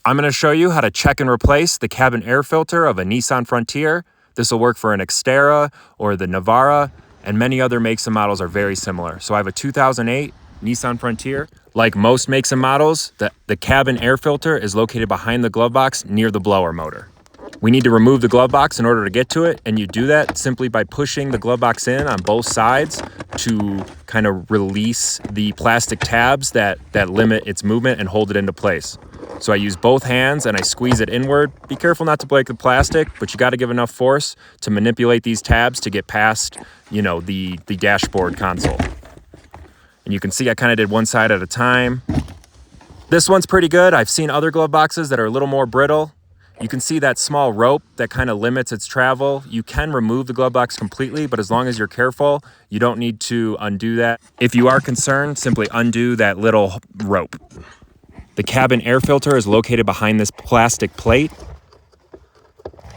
I'm going to show you how to check and replace the cabin air filter of a Nissan Frontier. This will work for an Xterra or the Navara, and many other makes and models are very similar. So I have a 2008 Nissan Frontier. Like most makes and models, the cabin air filter is located behind the glove box near the blower motor. We need to remove the glove box in order to get to it, and you do that simply by pushing the glove box in on both sides to kind of release the plastic tabs that limit its movement and hold it into place. So I use both hands and I squeeze it inward. Be careful not to break the plastic, but you got to give enough force to manipulate these tabs to get past, the dashboard console. And you can see I kind of did one side at a time. This one's pretty good. I've seen other glove boxes that are a little more brittle. You can see that small rope that kind of limits its travel. You can remove the glove box completely, but as long as you're careful, you don't need to undo that. If you are concerned, simply undo that little rope. The cabin air filter is located behind this plastic plate.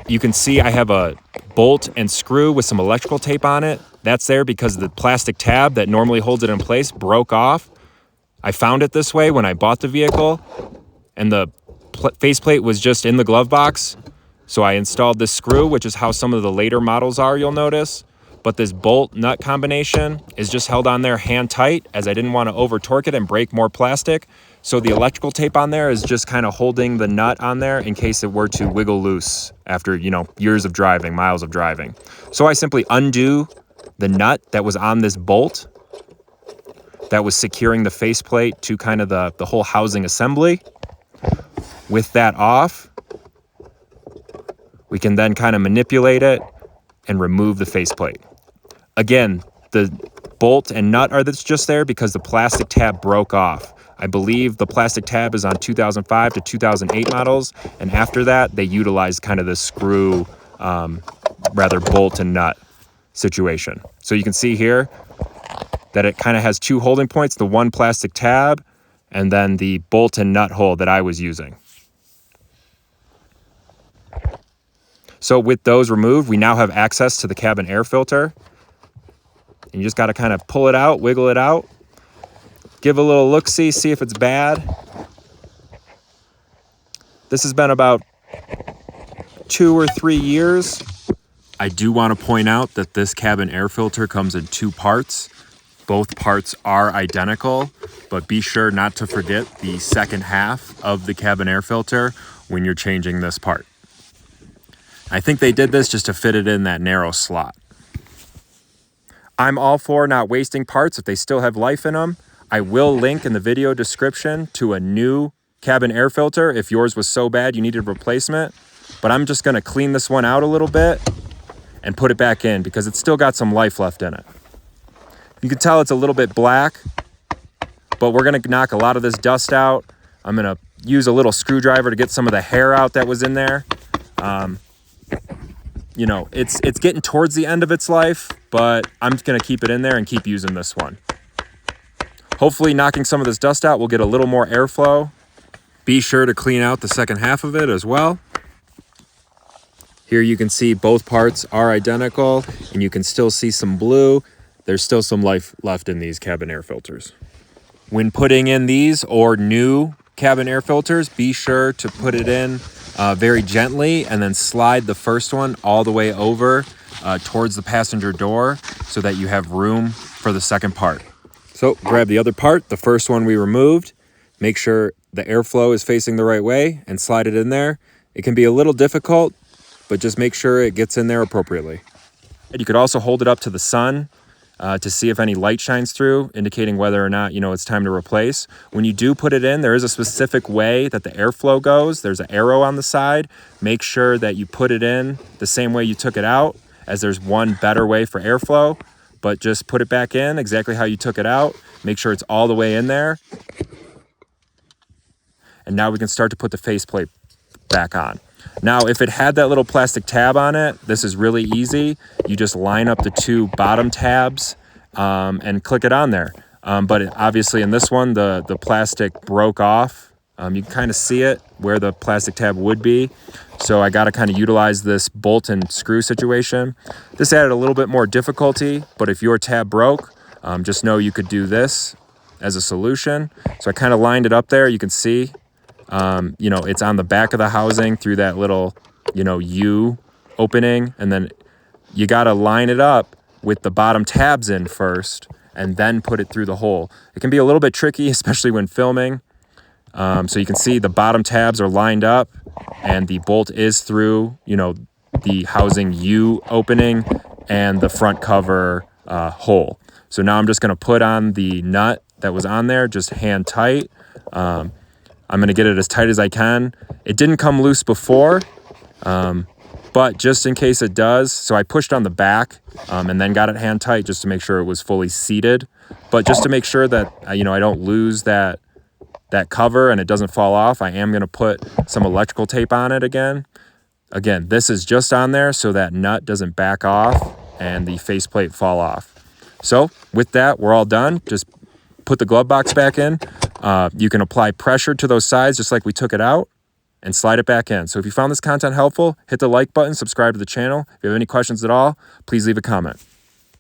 You can see I have a bolt and screw with some electrical tape on it. That's there because the plastic tab that normally holds it in place broke off. I found it this way when I bought the vehicle, and the faceplate was just in the glove box. So I installed this screw, which is how some of the later models are, you'll notice. But this bolt nut combination is just held on there hand tight, as I didn't want to over torque it and break more plastic. So the electrical tape on there is just kind of holding the nut on there in case it were to wiggle loose after, years of driving, miles of driving. So I simply undo the nut that was on this bolt that was securing the faceplate to kind of the whole housing assembly. With that off, we can then kind of manipulate it and remove the faceplate. Again, the bolt and nut are just there because the plastic tab broke off. I believe the plastic tab is on 2005 to 2008 models, and after that, they utilized kind of the screw, bolt and nut situation. So you can see here that it kind of has two holding points, the one plastic tab, and then the bolt and nut hole that I was using. So with those removed, we now have access to the cabin air filter. And you just got to kind of pull it out, wiggle it out, give a little look-see, see if it's bad. This has been about 2 or 3 years. I do want to point out that this cabin air filter comes in 2 parts. Both parts are identical, but be sure not to forget the second half of the cabin air filter when you're changing this part. I think they did this just to fit it in that narrow slot. I'm all for not wasting parts if they still have life in them. I will link in the video description to a new cabin air filter if yours was so bad you needed a replacement. But I'm just going to clean this one out a little bit and put it back in because it's still got some life left in it. You can tell it's a little bit black, but we're going to knock a lot of this dust out. I'm going to use a little screwdriver to get some of the hair out that was in there. It's getting towards the end of its life, but I'm just going to keep it in there and keep using this one. Hopefully knocking some of this dust out will get a little more airflow. Be sure to clean out the second half of it as well. Here you can see both parts are identical, and you can still see some blue. There's still some life left in these cabin air filters. When putting in these or new cabin air filters, be sure to put it in very gently and then slide the first one all the way over towards the passenger door so that you have room for the second part. So grab the other part, the first one we removed, make sure the airflow is facing the right way and slide it in there. It can be a little difficult, but just make sure it gets in there appropriately. And you could also hold it up to the sun to see if any light shines through, indicating whether or not, it's time to replace. When you do put it in, there is a specific way that the airflow goes. There's an arrow on the side. Make sure that you put it in the same way you took it out, as there's one better way for airflow, but just put it back in exactly how you took it out. Make sure it's all the way in there. And now we can start to put the faceplate back on. Now, if it had that little plastic tab on it, this is really easy. You just line up the 2 bottom tabs and click it on there. But obviously in this one, the plastic broke off. You can kind of see it where the plastic tab would be. So I got to kind of utilize this bolt and screw situation. This added a little bit more difficulty, but if your tab broke, just know you could do this as a solution. So I kind of lined it up there. You can see You know, it's on the back of the housing through that little, you know, U opening, and then you got to line it up with the bottom tabs in first and then put it through the hole. It can be a little bit tricky, especially when filming. So you can see the bottom tabs are lined up and the bolt is through, you know, the housing U opening and the front cover hole. So now I'm just going to put on the nut that was on there, just hand tight. I'm going to get it as tight as I can. It didn't come loose before, but just in case it does, so I pushed on the back and then got it hand tight just to make sure it was fully seated. But just to make sure that, you know, I don't lose that cover and it doesn't fall off, I am going to put some electrical tape on it again. Again, this is just on there so that nut doesn't back off and the faceplate fall off. So with that, we're all done. Just put the glove box back in. You can apply pressure to those sides just like we took it out and slide it back in. So if you found this content helpful, hit the like button, subscribe to the channel. If you have any questions at all, please leave a comment.